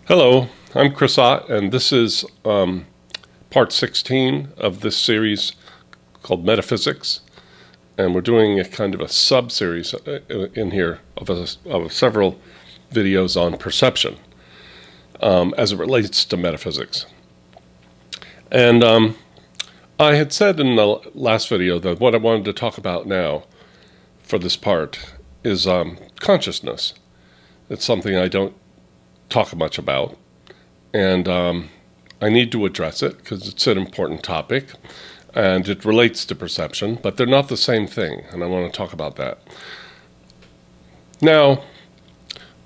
Hello, I'm Chris Ott, and this is part 16 of this series called Metaphysics. And we're doing a kind of a sub-series in here of several videos on perception as it relates to metaphysics. And I had said in the last video that what I wanted to talk about now for this part is consciousness. It's something I don't talk much about, and I need to address it because it's an important topic and it relates to perception, but they're not the same thing, and I want to talk about that. Now,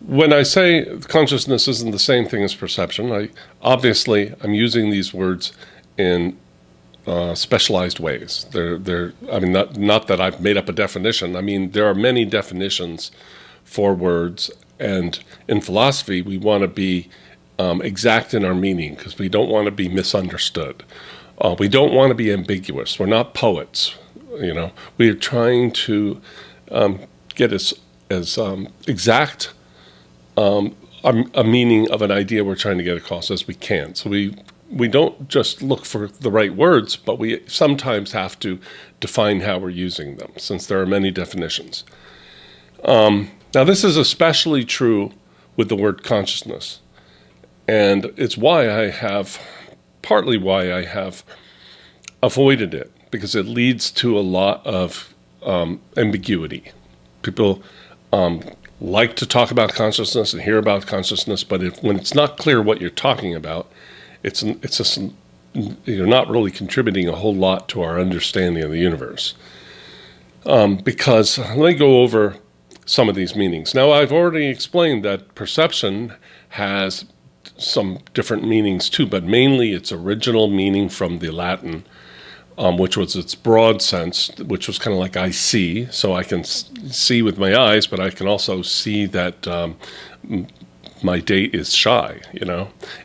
when I say consciousness isn't the same thing as perception, I'm using these words in specialized ways. Not that I've made up a definition. I mean, there are many definitions for words. And in philosophy, we want to be exact in our meaning because we don't want to be misunderstood. We don't want to be ambiguous. We're not poets. We are trying to get as exact a meaning of an idea we're trying to get across as we can. So we don't just look for the right words, but we sometimes have to define how we're using them, since there are many definitions. Now, this is especially true with the word consciousness, and it's partly why I have avoided it, because it leads to a lot of ambiguity. People like to talk about consciousness and hear about consciousness, but when it's not clear what you're talking about, it's just you're not really contributing a whole lot to our understanding of the universe. Because let me go over some of these meanings. Now, I've already explained that perception has some different meanings too, but mainly its original meaning from the Latin, which was its broad sense, which was kind of like I see. So I can see with my eyes, but I can also see that my date is shy,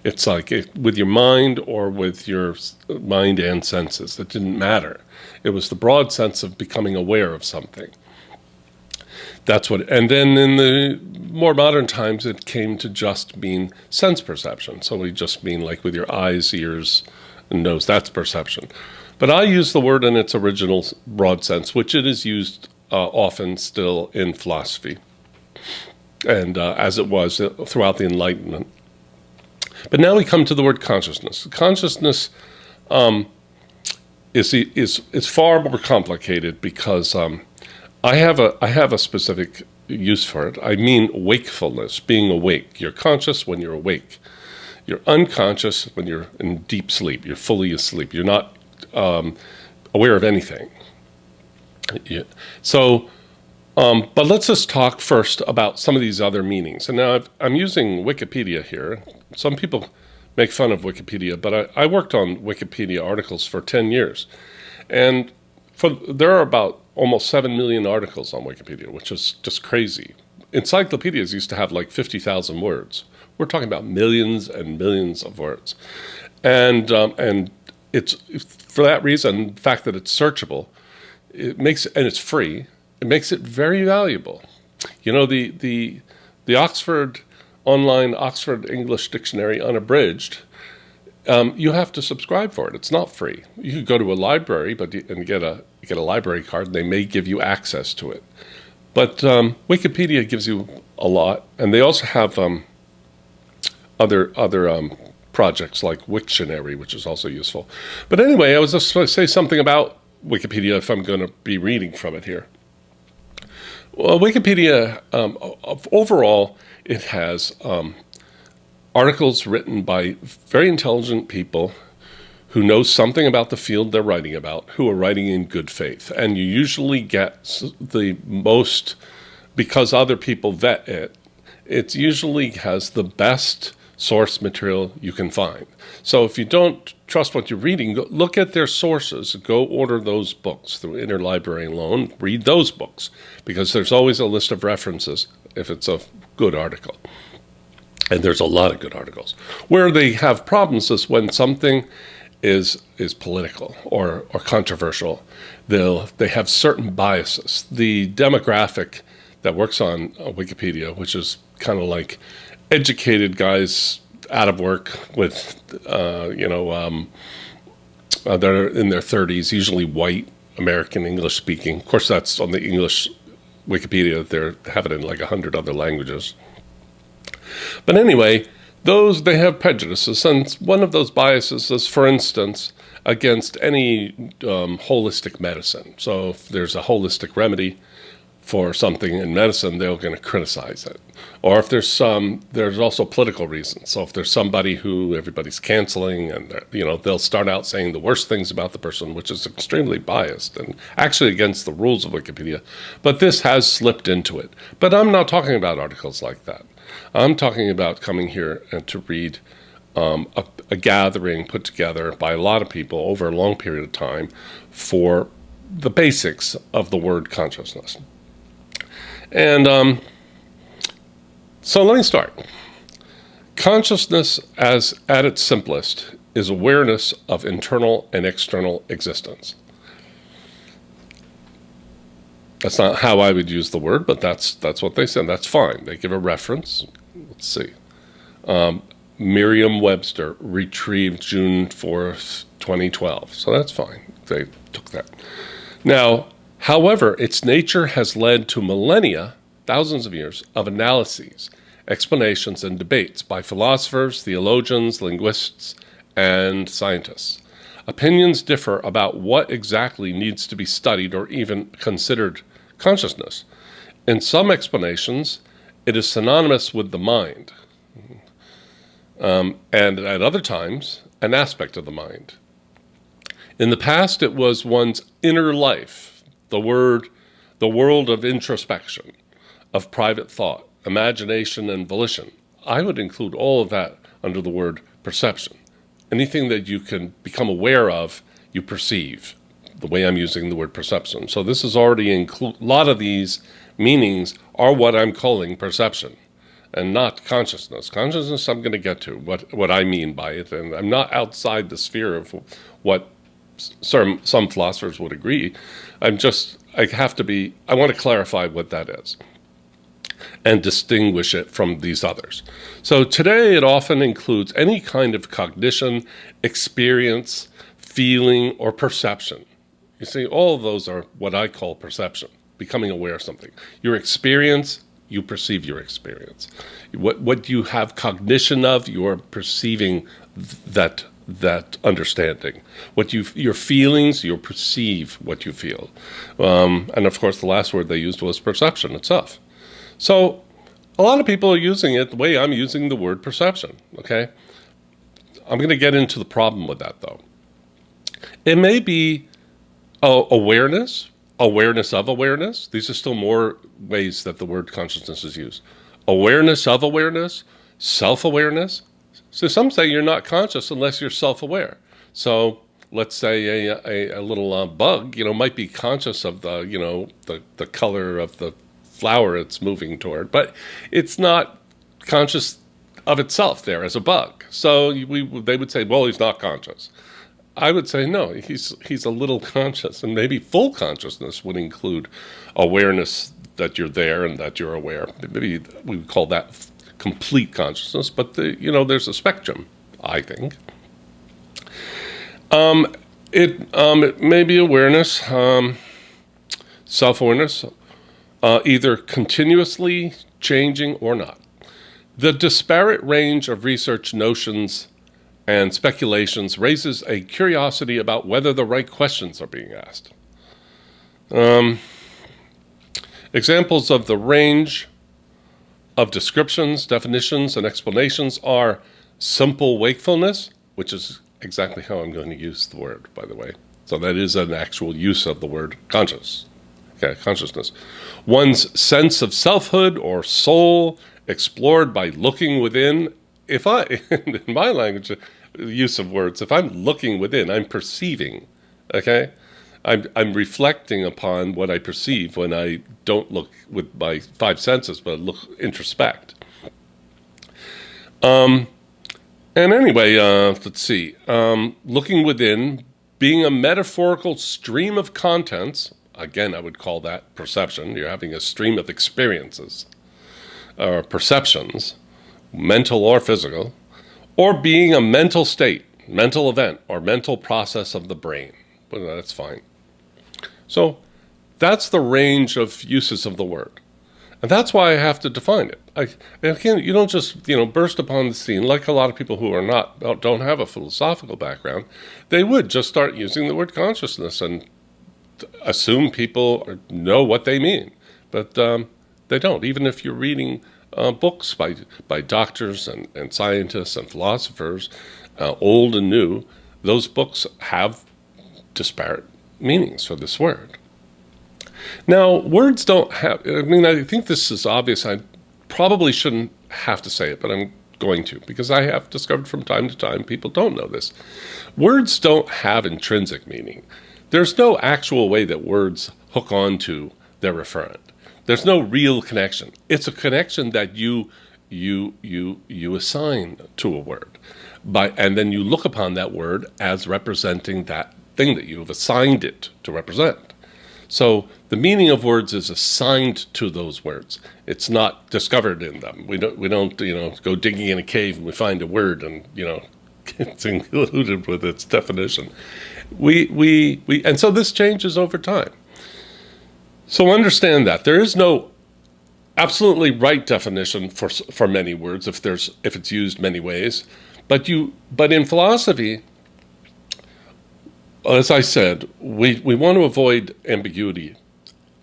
It's like with your mind or with your mind and senses. It didn't matter. It was the broad sense of becoming aware of something. And then in the more modern times, it came to just mean sense perception. So we just mean like with your eyes, ears, and nose, that's perception. But I use the word in its original broad sense, which it is used often still in philosophy, and as it was throughout the Enlightenment. But now we come to the word consciousness. Consciousness is far more complicated because I have a specific use for it. I mean wakefulness, being awake. You're conscious when you're awake. You're unconscious when you're in deep sleep. You're fully asleep. You're not aware of anything. Yeah. So, but let's just talk first about some of these other meanings. And now I'm using Wikipedia here. Some people make fun of Wikipedia, but I worked on Wikipedia articles for 10 years. And there are about almost 7 million articles on Wikipedia, which is just crazy. Encyclopedias used to have like 50,000 words. We're talking about millions and millions of words. And it's for that reason, the fact that it's searchable, and it's free, it makes it very valuable. The online Oxford English Dictionary Unabridged, you have to subscribe for it. It's not free. You could go to a library and get a library card, and they may give you access to it. But Wikipedia gives you a lot, and they also have other projects like Wiktionary, which is also useful. But anyway, I was just going to say something about Wikipedia if I'm going to be reading from it here. Well, Wikipedia, overall, it has articles written by very intelligent people who know something about the field they're writing about, who are writing in good faith. And you usually get the most, because other people vet it, it usually has the best source material you can find. So if you don't trust what you're reading, look at their sources. Go order those books through Interlibrary Loan. Read those books, because there's always a list of references if it's a good article. And there's a lot of good articles. Where they have problems is when something is political or controversial. They have certain biases. The demographic that works on Wikipedia, which is kind of like educated guys out of work with, they're in their 30s, usually white, American, English speaking. Of course, that's on the English Wikipedia. They have it in like 100 other languages. But anyway, they have prejudices, and one of those biases is, for instance, against any holistic medicine. So if there's a holistic remedy for something in medicine, they're going to criticize it. Or if there's also political reasons. So if there's somebody who everybody's canceling, and they'll start out saying the worst things about the person, which is extremely biased and actually against the rules of Wikipedia. But this has slipped into it. But I'm not talking about articles like that. I'm talking about coming here and to read a gathering put together by a lot of people over a long period of time for the basics of the word consciousness. And so let me start. Consciousness, at its simplest, is awareness of internal and external existence. That's not how I would use the word, but that's what they said. That's fine. They give a reference. Let's see. Merriam-Webster, retrieved June 4th, 2012. So that's fine. They took that. Now, however, its nature has led to millennia, thousands of years, of analyses, explanations, and debates by philosophers, theologians, linguists, and scientists. Opinions differ about what exactly needs to be studied or even considered consciousness. In some explanations, it is synonymous with the mind, and at other times, an aspect of the mind. In the past, it was one's inner life, the world of introspection, of private thought, imagination, and volition. I would include all of that under the word perception. Anything that you can become aware of, you perceive, the way I'm using the word perception. So this is already a lot of these meanings are what I'm calling perception, and not consciousness. Consciousness I'm going to get to, what I mean by it, and I'm not outside the sphere of what some philosophers would agree. I want to clarify what that is and distinguish it from these others. So today it often includes any kind of cognition, experience, feeling, or perception. You see, all of those are what I call perception, becoming aware of something. Your experience, you perceive your experience. What you have cognition of, you're perceiving that understanding. Your feelings, you perceive what you feel. And of course, the last word they used was perception itself. So a lot of people are using it the way I'm using the word perception, okay? I'm going to get into the problem with that, though. It may be awareness of awareness. These are still more ways that the word consciousness is used. Awareness of awareness, self-awareness. So some say you're not conscious unless you're self-aware. So let's say a little bug, might be conscious of the color of the flower it's moving toward, but it's not conscious of itself there as a bug. So they would say, well, he's not conscious. I would say no, he's a little conscious, and maybe full consciousness would include awareness that you're there and that you're aware. Maybe we would call that complete consciousness, but there's a spectrum, I think. It may be awareness, self-awareness, either continuously changing or not. The disparate range of research notions and speculations raises a curiosity about whether the right questions are being asked. Examples of the range of descriptions, definitions, and explanations are simple wakefulness, which is exactly how I'm going to use the word, by the way. So that is an actual use of the word consciousness. One's sense of selfhood or soul explored by looking within. In my language, use of words, if I'm looking within, I'm perceiving, okay? I'm reflecting upon what I perceive when I don't look with my five senses, but introspect. And anyway, let's see. Looking within, being a metaphorical stream of contents, again, I would call that perception. You're having a stream of experiences or perceptions, mental or physical, or being a mental state, mental event, or mental process of the brain. Well, that's fine. So that's the range of uses of the word. And that's why I have to define it. Again, you don't just, burst upon the scene like a lot of people who don't have a philosophical background. They would just start using the word consciousness and assume people know what they mean. But they don't. Even if you're reading books by doctors and scientists and philosophers, old and new, those books have disparate meanings for this word. Now, words don't have, I think this is obvious. I probably shouldn't have to say it, but I'm going to, because I have discovered from time to time people don't know this. Words don't have intrinsic meaning. There's no actual way that words hook onto their referent. There's no real connection. It's a connection that you assign to a word, and then you look upon that word as representing that thing that you have assigned it to represent. So the meaning of words is assigned to those words. It's not discovered in them. We don't go digging in a cave and we find a word and it's included with its definition. And so this changes over time. So understand that there is no absolutely right definition for many words if it's used many ways. But in philosophy, as I said, we want to avoid ambiguity.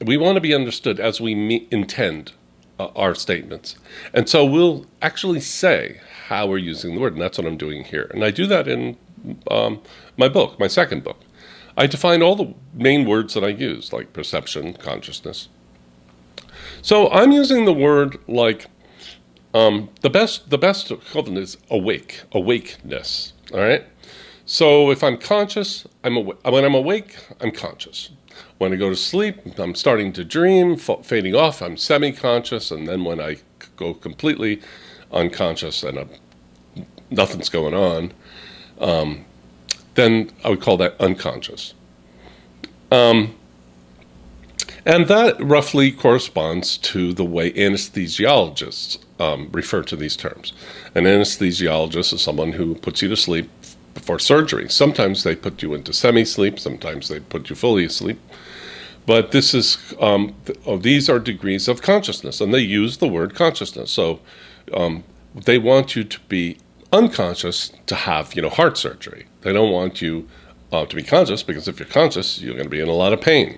We want to be understood as we intend our statements. And so we'll actually say how we're using the word, and that's what I'm doing here. And I do that in my second book. I define all the main words that I use, like perception, consciousness. So I'm using the word like the best equivalent is awakeness, all right? So if I'm conscious, I'm awake. When I'm awake, I'm conscious. When I go to sleep, I'm starting to dream, fading off, I'm semi-conscious, and then when I go completely unconscious and nothing's going on, then I would call that unconscious. And that roughly corresponds to the way anesthesiologists refer to these terms. An anesthesiologist is someone who puts you to sleep before surgery. Sometimes they put you into semi-sleep, sometimes they put you fully asleep. But this is these are degrees of consciousness, and they use the word consciousness. So they want you to be unconscious to have heart surgery. They don't want you to be conscious, because if you're conscious, you're going to be in a lot of pain.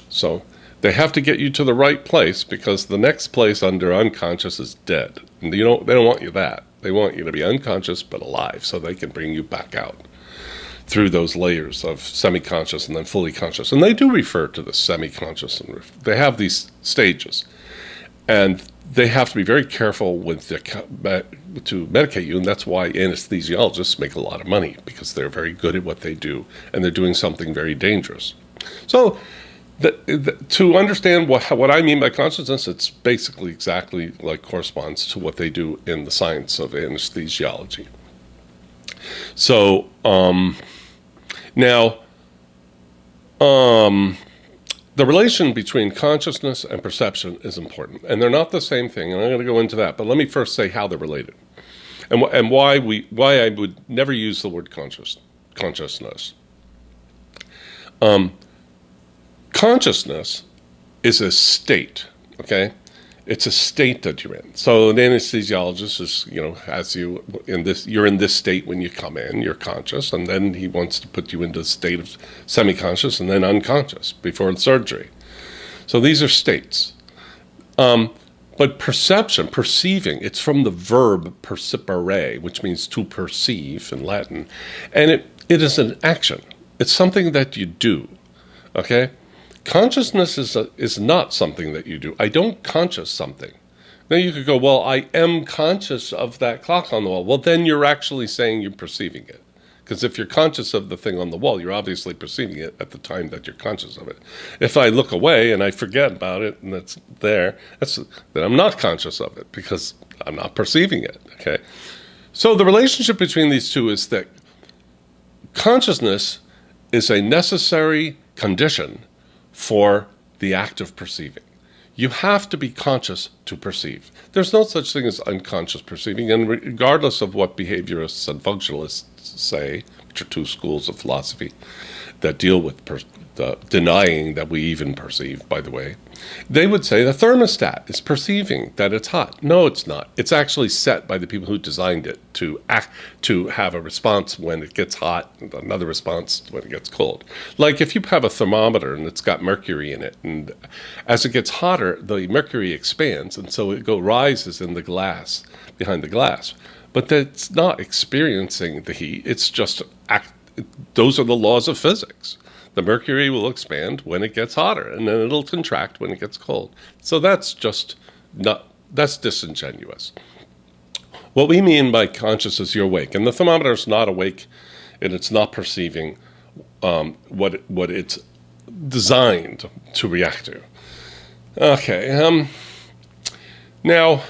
So they have to get you to the right place, because the next place under unconscious is dead. And they don't want you that. They want you to be unconscious but alive, so they can bring you back out through those layers of semi-conscious and then fully conscious. And they do refer to the semi-conscious, and they have these stages. And they have to be very careful to medicate you, and that's why anesthesiologists make a lot of money, because they're very good at what they do, and they're doing something very dangerous. So to understand what I mean by consciousness, it's basically exactly like corresponds to what they do in the science of anesthesiology. So now the relation between consciousness and perception is important, and they're not the same thing, and I'm going to go into that. But let me first say how they're related, and why I would never use the word consciousness. Consciousness is a state, okay? It's a state that you're in. So an anesthesiologist is, has you you're in this state when you come in, you're conscious, and then he wants to put you into a state of semi-conscious and then unconscious before the surgery. So these are states. But perceiving, it's from the verb percipere, which means to perceive in Latin. And it is an action. It's something that you do, okay? Consciousness is not something that you do. I don't conscious something. Now you could go, well, I am conscious of that clock on the wall. Well, then you're actually saying you're perceiving it. Because if you're conscious of the thing on the wall, you're obviously perceiving it at the time that you're conscious of it. If I look away and I forget about it and it's there, then I'm not conscious of it because I'm not perceiving it, okay? So the relationship between these two is that consciousness is a necessary condition for the act of perceiving. You have to be conscious to perceive. There's no such thing as unconscious perceiving, and regardless of what behaviorists and functionalists say, which are two schools of philosophy that deal with denying that we even perceive, by the way, they would say the thermostat is perceiving that it's hot. No, it's not. It's actually set by the people who designed it to have a response when it gets hot and another response when it gets cold. Like if you have a thermometer and it's got mercury in it, and as it gets hotter, the mercury expands, and so it rises in the glass, behind the glass. But that's not experiencing the heat. It's just those are the laws of physics. The mercury will expand when it gets hotter, and then it'll contract when it gets cold. So that's disingenuous. What we mean by conscious is you're awake, and the thermometer is not awake, and it's not perceiving what it's designed to react to. Okay. Now,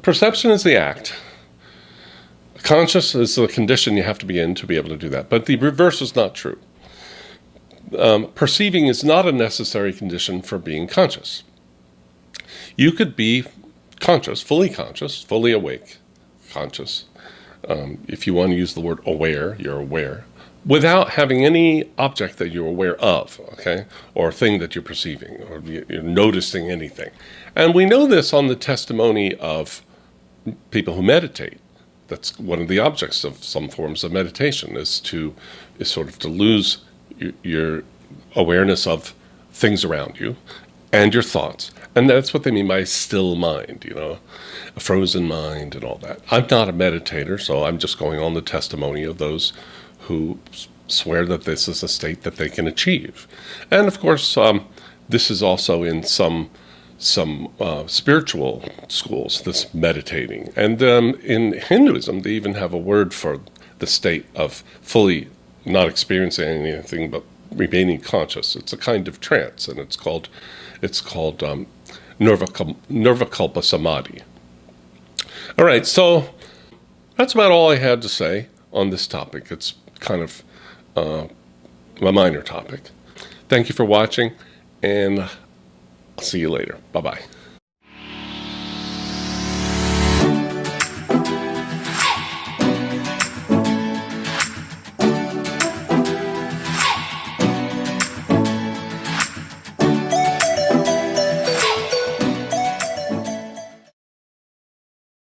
perception is the act. Conscious is the condition you have to be in to be able to do that. But the reverse is not true. Perceiving is not a necessary condition for being conscious. You could be conscious, fully awake, conscious. If you want to use the word aware, you're aware, without having any object that you're aware of, okay, or thing that you're perceiving, or you're noticing anything. And we know this on the testimony of people who meditate. That's one of the objects of some forms of meditation, is sort of to lose your awareness of things around you and your thoughts. And that's what they mean by still mind, a frozen mind and all that. I'm not a meditator, so I'm just going on the testimony of those who swear that this is a state that they can achieve. And of course, this is also in some spiritual schools, this meditating. And in Hinduism, they even have a word for the state of fully not experiencing anything but remaining conscious. It's a kind of trance, and it's called Nirvikalpa Samadhi. All right, so that's about all I had to say on this topic. It's kind of a minor topic. Thank you for watching, and I'll see you later. Bye-bye.